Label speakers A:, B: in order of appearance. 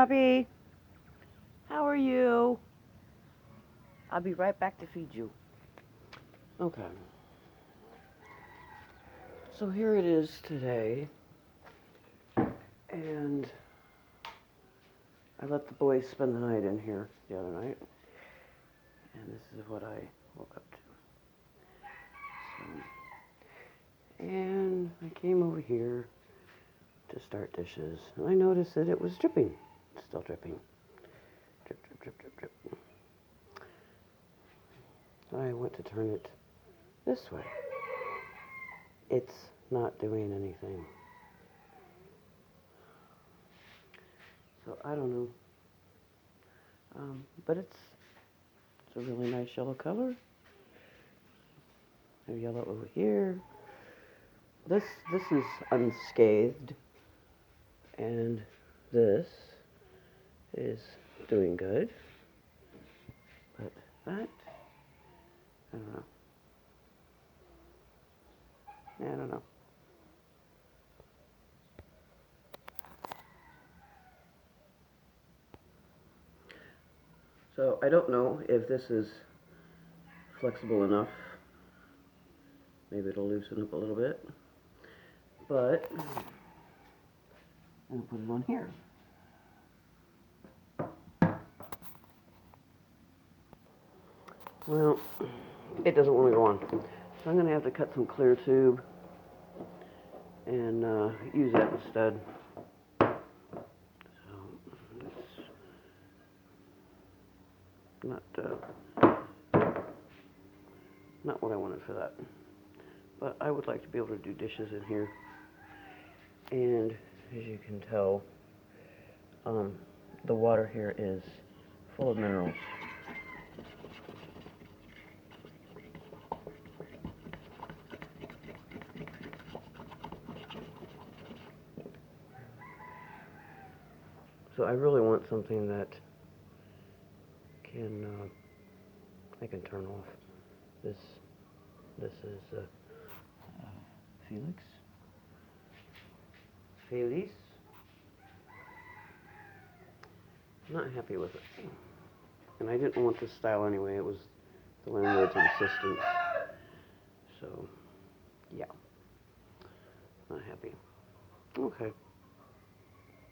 A: puppy. How are you? I'll be right back to feed you. Okay. So here it is today. And I let the boys spend the night in here the other night. And this is what I woke up to. And I came over here to start dishes. And I noticed that it was dripping. It's still dripping. Drip, drip, drip, drip, drip. I went to turn it this way. It's not doing anything. So I don't know. But it's a really nice yellow color. There's yellow over here. This is unscathed, and this is doing good. But that, I don't know. I don't know. So I don't know if this is flexible enough. Maybe it'll loosen up a little bit. But I'm gonna put it on here. Well, it doesn't want to go on. So I'm gonna have to cut some clear tube and use that instead. So it's not what I wanted for that. But I would like to be able to do dishes in here. And as you can tell, the water here is full of minerals. So I really want something that I can turn off. This is Felix. I'm not happy with it. And I didn't want this style anyway. It was the landlord's insistence. So, yeah. Not happy. Okay.